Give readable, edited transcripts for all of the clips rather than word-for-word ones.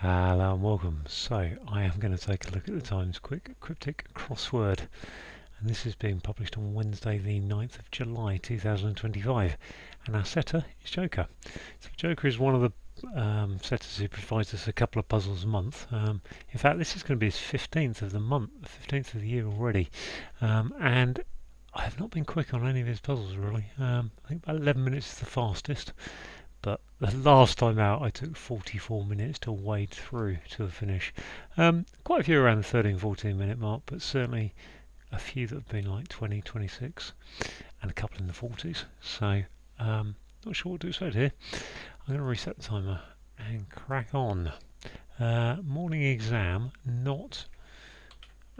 Hello and welcome. So I am going to take a look at the Times Quick Cryptic crossword, and this is being published on Wednesday the 9th of July 2025, and our setter is Joker. So Joker is one of the setters who provides us a couple of puzzles a month. In fact, this is going to be his 15th of the month, 15th of the year already, and I have not been quick on any of his puzzles really. I think about 11 minutes is the fastest. But the last time out I took 44 minutes to wade through to a finish. Quite a few around the 13-14 minute mark, but certainly a few that have been like 20, 26 and a couple in the 40s. So not sure what to expect here. I'm going to reset the timer and crack on. Morning exam, not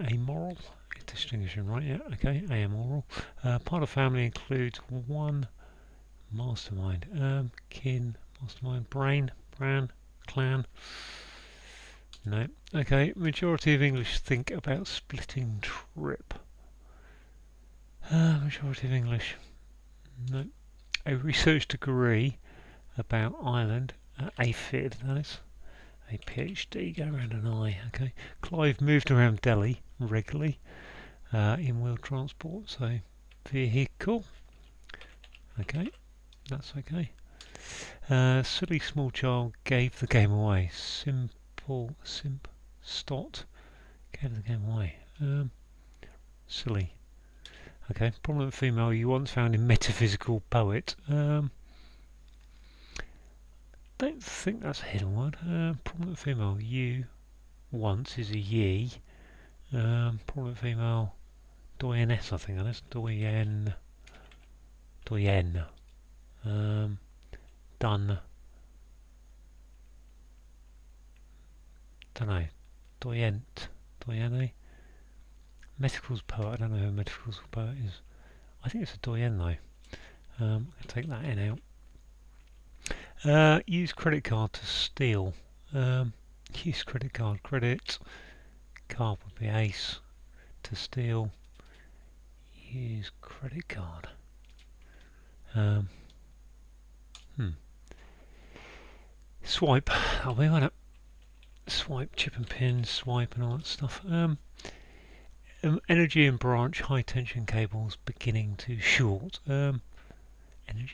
amoral. Distinguishing right, yeah, okay, amoral. Part of family includes one mastermind, kin, mastermind, brain, bran, clan. No. Okay, majority of English think about splitting trip. Majority of English. No. A research degree about Ireland, AFID, that is. A PhD, go around an I, okay. Clive moved around Delhi regularly in wheel transport, so vehicle. Okay. That's okay. Silly small child gave the game away. Stot gave the game away. Silly. Okay. Prominent female you once found in metaphysical poet. Don't think that's a hidden word. Prominent female you once is a ye. Prominent female doyeness, I think that is. Doyen. Done. Don't know. Doyenne. Metical's poet. I don't know who Metical's poet is. I think it's a doyen though. I'll take that N out. Use credit card to steal. Use credit card. Credit. Card would be ace. To steal. Use credit card. Swipe. That'll be, won't it? Swipe, chip and pin, swipe and all that stuff. Energy and branch, high tension cables beginning to short. Energy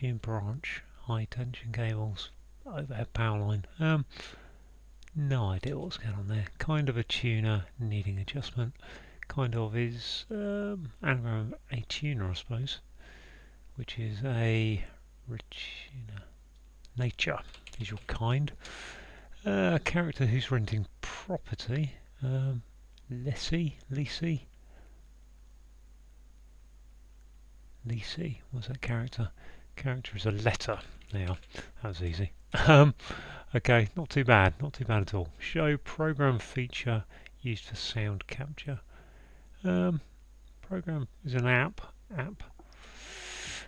and branch, high tension cables, overhead power line. No idea what's going on there. Kind of a tuner needing adjustment. Kind of is anagram a tuner, I suppose, which is a tuner. Nature is your kind. A character who's renting property. Leasee. What's that character? Character is a letter. There, that was easy. Okay, not too bad at all. Show program feature used for sound capture. Program is an app.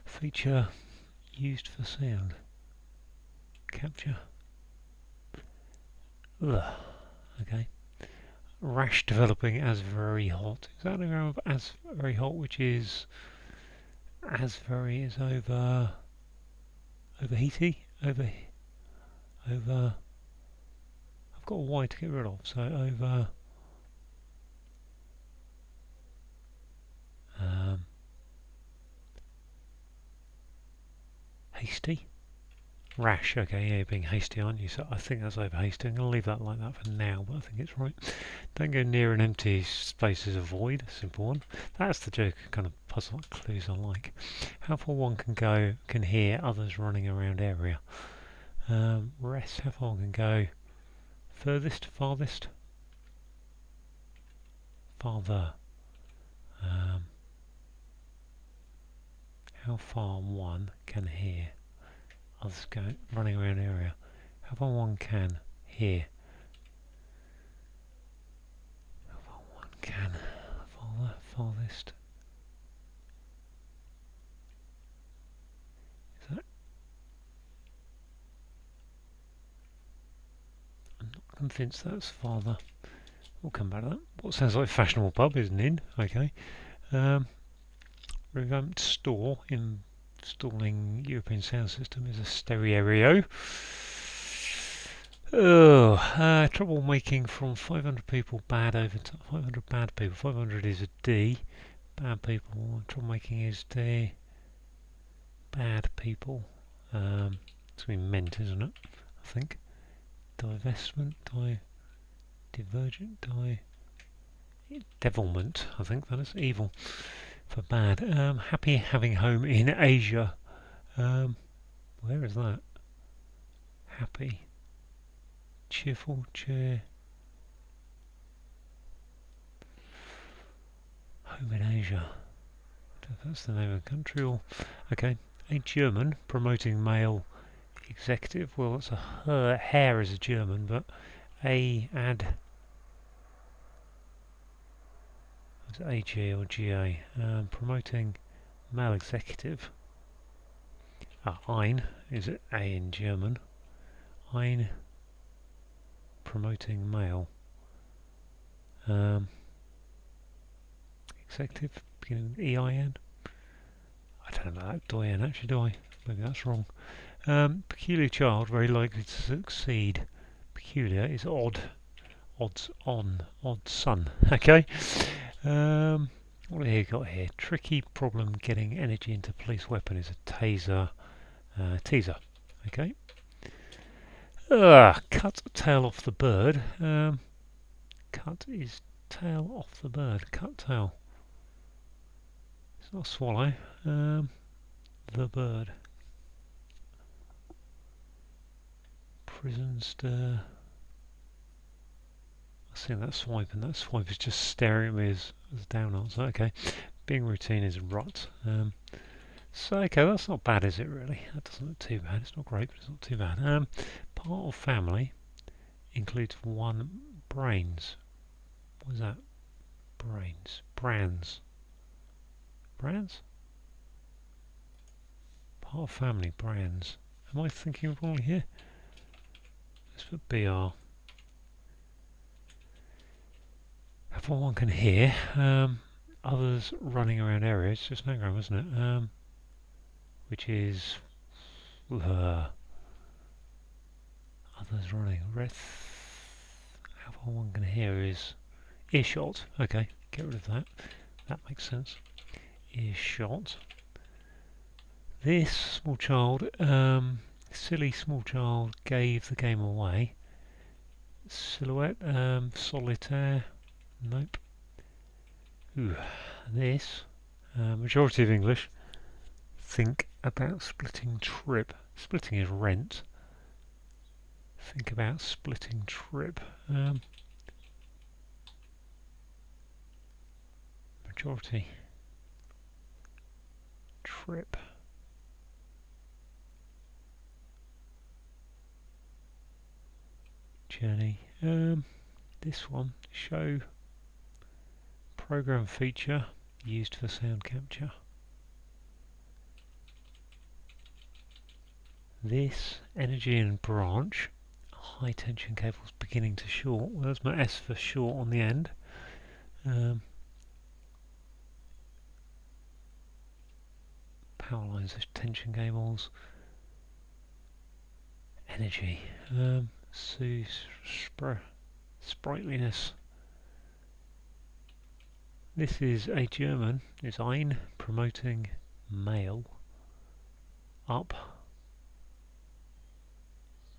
Feature used for sound capture. Ugh. Okay. Rash developing as very hot. Is that an anagram of as very hot, which is as very is over overheaty? Over I've got a Y to get rid of, so over hasty? Rash, okay, yeah, you're being hasty, aren't you? So I think that's over hasty. I'm going to leave that like that for now, but I think it's right. Don't go near an empty space as a void, simple one. That's the Joker kind of puzzle clues I like. How far one can hear others running around area. Rest, how far one can go. Furthest, farthest? Farther. How far one can hear others running around area. How far one can hear. How far one can. Farthest. Is that? I'm not convinced that's farther. We'll come back to that. What sounds like a fashionable pub is an inn. Okay. Revamped store installing European sound system is a stereo. Oh, trouble making from 500 people bad over 500 bad people. 500 is a D. Bad people. Trouble making is D. Bad people. It's going to be meant, isn't it? I think. Divestment. Divergent. Devilment. I think that is evil for bad. Happy having home in Asia. Where is that? Happy. Cheerful. Cheer. Home in Asia. If that's the name of the country or... Okay. A German promoting male executive. Well, it's a hair is a German, but is it AG or GA? Promoting male executive. Ein is it A in German? Ein promoting male executive beginning with EIN. I don't know that doyen actually, do I? Maybe that's wrong. Peculiar child very likely to succeed. Peculiar is odd. Odds on. Odd son. Okay. What have you got here? Tricky problem getting energy into police weapon is a taser. Teaser. Okay. Cut tail off the bird. Cut is tail off the bird. Cut tail. It's not a swallow. The bird. Prison stir. I see that swipe, and that swipe is just staring at me as down answer. Okay. Being routine is rut. So okay, that's not bad, is it really? That doesn't look too bad. It's not great, but it's not too bad. Part of family includes one brains. What is that? Brains. Brands. Brands? Part of family, brands. Am I thinking wrongly here? Let's put BR. Have one can hear. Others running around areas. It's just an anagram, isn't it? Which is others running. How far one can hear is earshot. Okay, get rid of that. That makes sense. Earshot. This small child, silly small child, gave the game away. Silhouette, solitaire. Nope. Ooh, this majority of English. Think about splitting trip. Splitting is rent. Think about splitting trip. Majority. Trip. Journey. This one. Show. Program feature used for sound capture. This energy and branch, high tension cables beginning to short. Well, there's my S for short on the end. Power lines, tension cables. Energy. Sprightliness. This is a German. It's ein, promoting male. Up.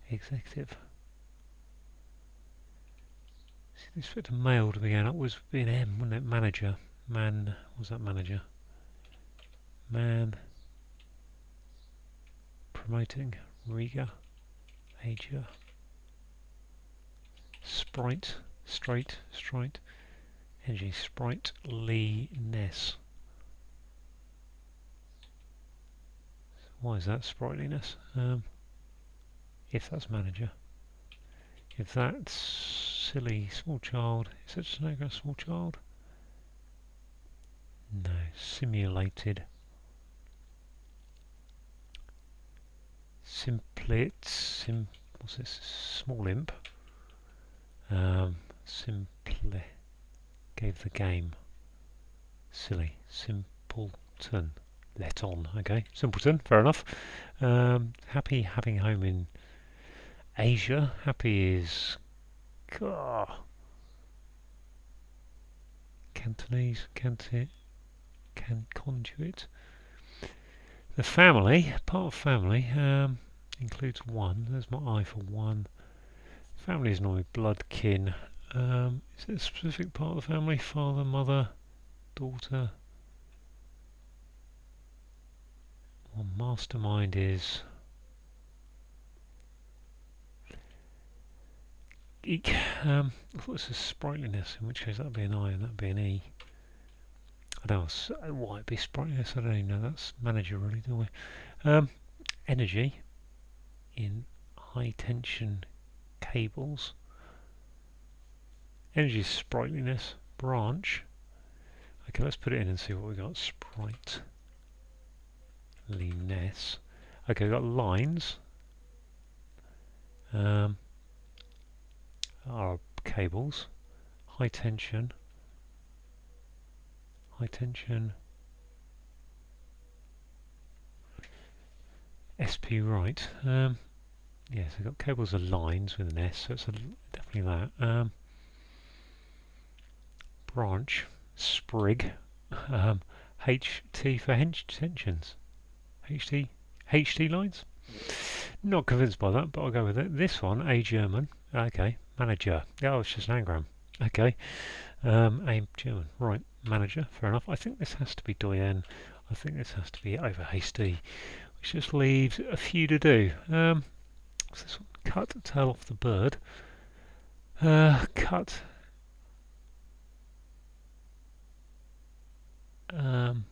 Executive. See, this fit a male to begin up was be an M, wouldn't it? Manager. Man. Was that manager? Man. Promoting. Riga. Ager. Sprite. Straight. Energy. Sprightliness. Why is that sprightliness? If that's manager. If that's silly small child, is that just a small child? No, simulated. What's this? Small imp. Simple. Gave the game. Silly. Simpleton. Let on. Okay. Simpleton. Fair enough. Happy having home in Asia. Happy is Cantonese, conduit. The family, part of family, includes one. There's my I for one. Family is normally blood kin. Is it a specific part of the family? Father, mother, daughter. Well, mastermind is eek. I thought this is sprightliness, in which case that'd be an I and that'd be an E. I don't know why it'd be sprightliness. I don't even know. That's manager, really, don't we? Energy in high tension cables. Energy is sprightliness. Branch. Okay, let's put it in and see what we got. Sprightliness. Okay, we've got lines. Are cables. High tension. SP right. Yes, we've got cables are lines with an S, so it's definitely that. Branch, sprig, HT for tensions. HT lines? Not convinced by that, but I'll go with it. This one, A German. Okay, manager. Oh, it's just an anagram. Okay, A German. Right, manager. Fair enough. I think this has to be doyen. I think this has to be over hasty, which just leaves a few to do. What's this one? Cut tail off the bird. Cut. Am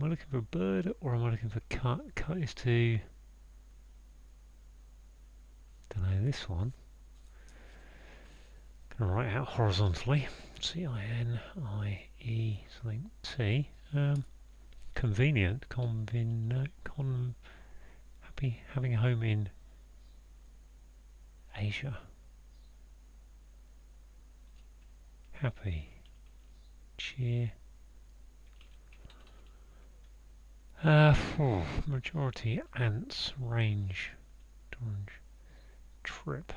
I looking for a bird or am I looking for cut? Cut is to, don't know, this one. Going to write out horizontally. C-I-N-I-E something T. Convenient. Happy having a home in Asia. Happy. Cheer. Majority ants range. Trip.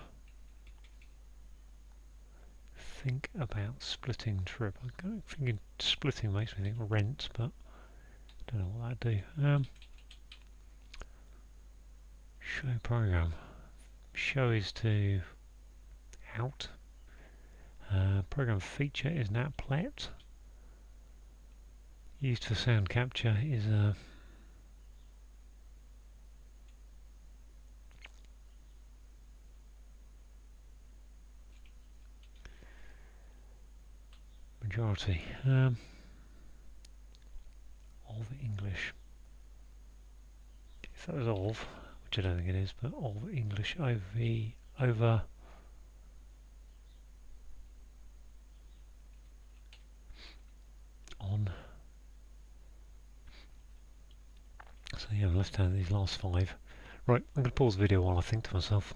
Think about splitting trip. I'm kind of thinking splitting makes me think rent, but I don't know what that'd do. Show program. Show is to out. Program feature is an applet. Used for sound capture is a majority of English. If that was of, which I don't think it is, but of English over on. So yeah, I'm left out of these last 5. Right, I'm going to pause the video while I think to myself.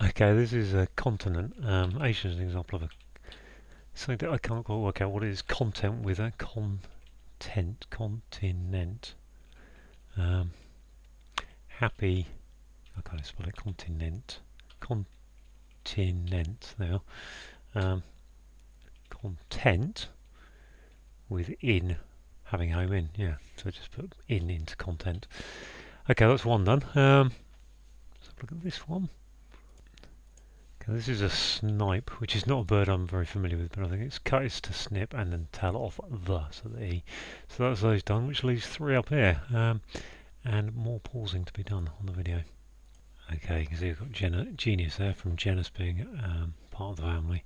Okay, this is a continent. Asia is an example of a something that I can't quite work out what it is. Content with a continent. Happy. I can't spell it. Continent. Now. Content with in. Having home in. Yeah. So just put in into content. Okay, that's one done. Let's have a look at this one. Okay, this is a snipe, which is not a bird I'm very familiar with, but I think it's cut is to snip and then tail off the, so the E. So that's those done, which leaves 3 up here, and more pausing to be done on the video. Okay, you can see we've got genius there from genus being part of the family,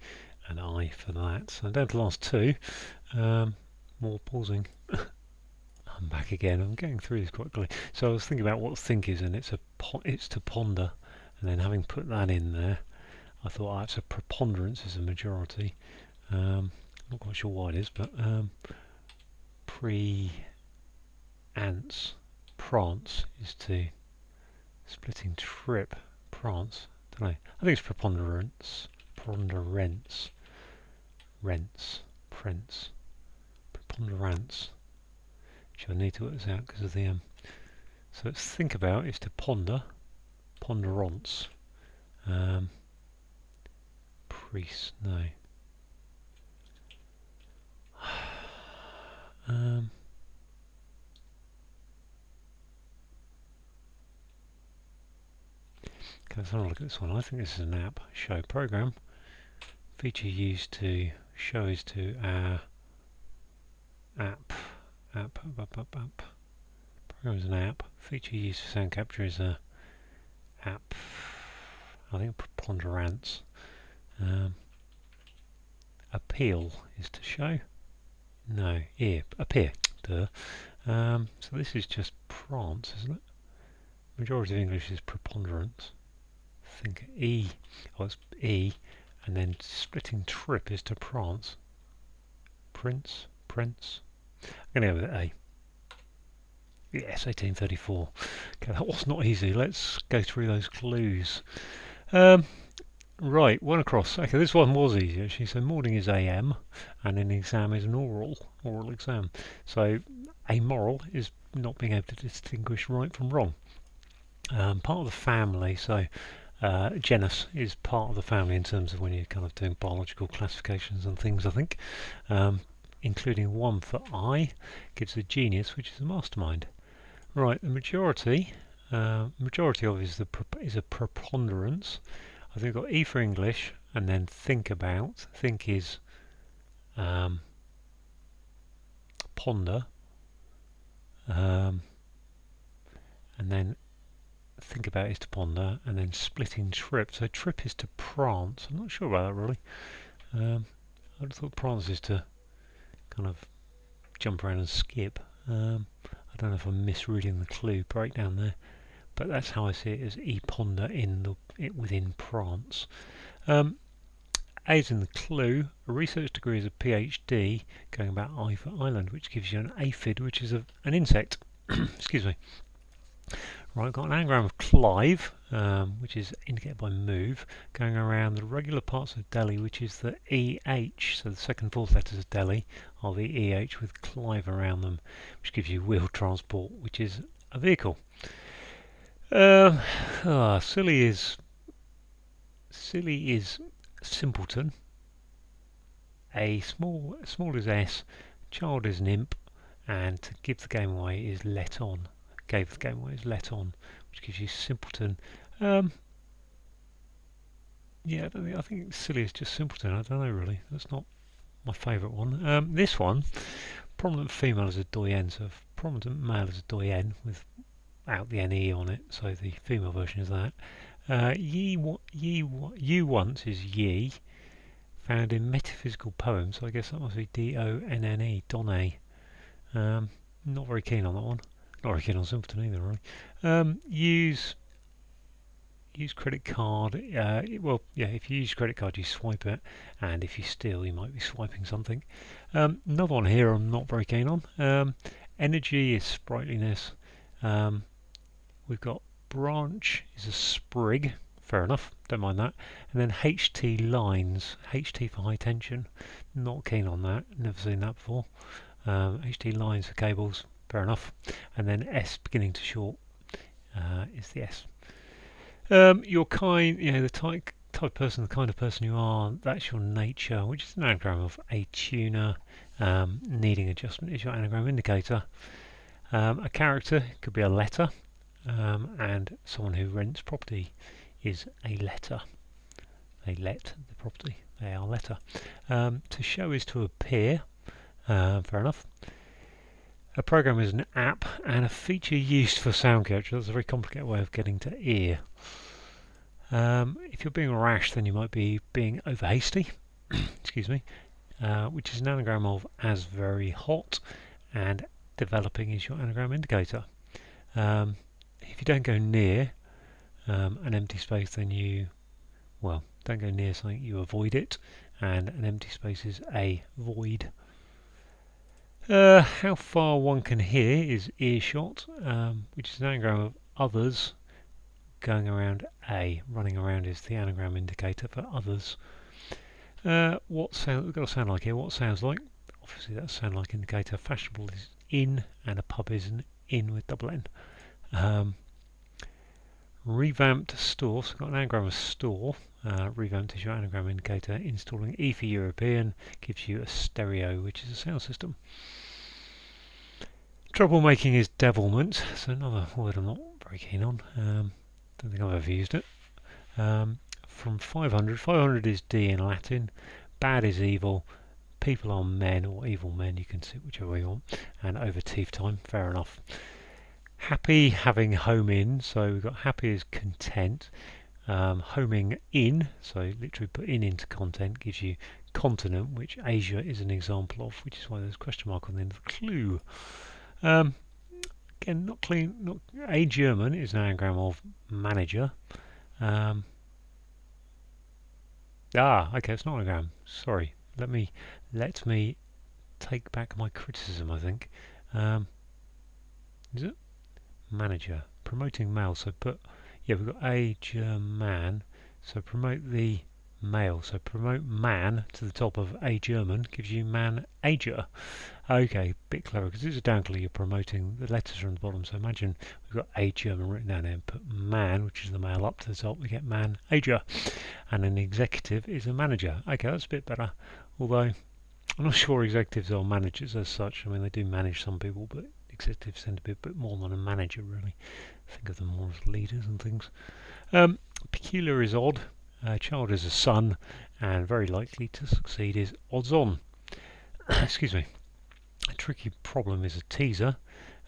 and I for that. So down to the last 2, more pausing. I'm back again. I'm getting through this quite quickly. So I was thinking about what think is, and it's to ponder, and then having put that in there, I thought it's a preponderance is a majority. Not quite sure why it is, but prance is to splitting trip. Prance, don't know. I think it's preponderance, rents, preponderance. which I need to work this out because of the so it's think about is to ponder, ponderance. Priest, no. Okay, let's have a look at this one. I think this is an app. Show program. Feature used to show is to our app. Program is an app. Feature used for sound capture is a app. I think preponderance. Appeal is to show. No, ear. Appear. Duh. So this is just prance, isn't it? Majority of English is preponderance. Think E. Oh, it's E. And then splitting trip is to prance. Prince. I'm going to go with A. Yes, 1834. Okay, that was not easy. Let's go through those clues. Right, one across. Okay, this one was easy actually. So morning is AM, and an exam is an oral exam. So amoral is not being able to distinguish right from wrong. Part of the family. So genus is part of the family in terms of when you're kind of doing biological classifications and things. I think, including one for I, gives a genius, which is a mastermind. Right, the majority. Majority of is a preponderance. I think we've got E for English, and then think about. Think is ponder, and then think about is to ponder, and then splitting trip. So trip is to prance. I'm not sure about that really. I would have thought prance is to kind of jump around and skip. I don't know if I'm misreading the clue breakdown there, but that's how I see it, as E ponder in it within prance. A is in the clue. A research degree is a PhD, going about I for island, which gives you an aphid, which is an insect. Excuse me. Right, I've got an anagram of Clive, which is indicated by move, going around the regular parts of Delhi, which is the EH, so the second fourth letters of Delhi are the EH with Clive around them, which gives you wheeled transport, which is a vehicle. Silly is simpleton. A small is S, child is an imp, and to give the game away is let on. Gave the game away is let on, which gives you simpleton. Yeah, I think silly is just simpleton. I don't know really. That's not my favourite one. This one, prominent female is a doyenne, so prominent male is a doyenne without the NE on it. So the female version is that. You once is ye, found in metaphysical poems. So I guess that must be DONNE, Donne. Not very keen on that one. Not very keen on simpleton either, really. Use credit card. Well, yeah, if you use credit card, you swipe it, and if you steal, you might be swiping something. Another one here I'm not very keen on. Energy is sprightliness. We've got branch is a sprig. Fair enough, don't mind that. And then HT lines. HT for high tension. Not keen on that. Never seen that before. HT lines for cables. Fair enough. And then S beginning to short is the S. Your kind, the type of person, the kind of person you are, that's your nature, which is an anagram of a tuner. Needing adjustment is your anagram indicator. A character could be a letter, and someone who rents property is a letter. They let the property. They are letter. To show is to appear. Fair enough. A program is an app, and a feature used for sound capture. That's a very complicated way of getting to ear. If you're being rash, then you might be being over hasty. Excuse me. Which is an anagram of as very hot, and developing is your anagram indicator. If you don't go near an empty space, then don't go near something, you avoid it, and an empty space is a void. How far one can hear is earshot, which is an anagram of others, going around A. Running around is the anagram indicator for others. What sound? We've got a sound like here. What sounds like? Obviously, that's sound like indicator. Fashionable is in, and a pub is an inn with double N. Revamped store, so we've got an anagram of store. Revamped is your anagram indicator. Installing E for European gives you a stereo, which is a sound system. Troublemaking is devilment, so another word I'm not very keen on. Don't think I've ever used it. From 500, 500 is D in Latin. Bad is evil. People are men, or evil men, you can sit whichever way you want. And over teeth time, fair enough. Happy, having home in, so we've got happy is content. Homing in, so literally put in into content, gives you continent, which Asia is an example of, which is why there's a question mark on the end of the clue. Again, not clean. Not a German is an anagram of manager. Okay, it's not an anagram. Sorry. Let me take back my criticism. I think. Is it manager promoting male? So we've got a German. So promote the male. So promote man to the top of a German gives you manager. Okay, bit clever because it's a down clue. You're promoting the letters from the bottom. So imagine we've got a German written down there and put man, which is the male, up to the top. We get manager, and an executive is a manager. Okay, that's a bit better. Although I'm not sure executives are managers as such. I mean, they do manage some people, but executives tend to be a bit more than a manager, really. Think of them more as leaders and things. Peculiar is odd. Child is a son, and very likely to succeed is odds on. Excuse me. A tricky problem is a teaser.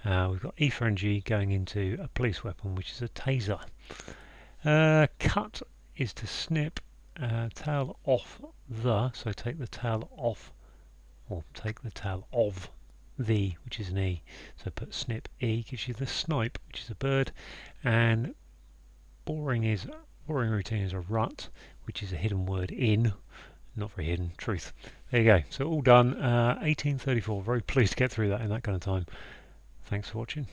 We've got E for NG going into a police weapon, which is a taser. Cut is to snip. Tail off the, so take the tail off, or take the tail of the, which is an E. So put snip E, gives you the snipe, which is a bird. And boring routine is a rut, which is a hidden word in. Not very hidden, truth. There you go. So all done. 1834. Very pleased to get through that in that kind of time. Thanks for watching.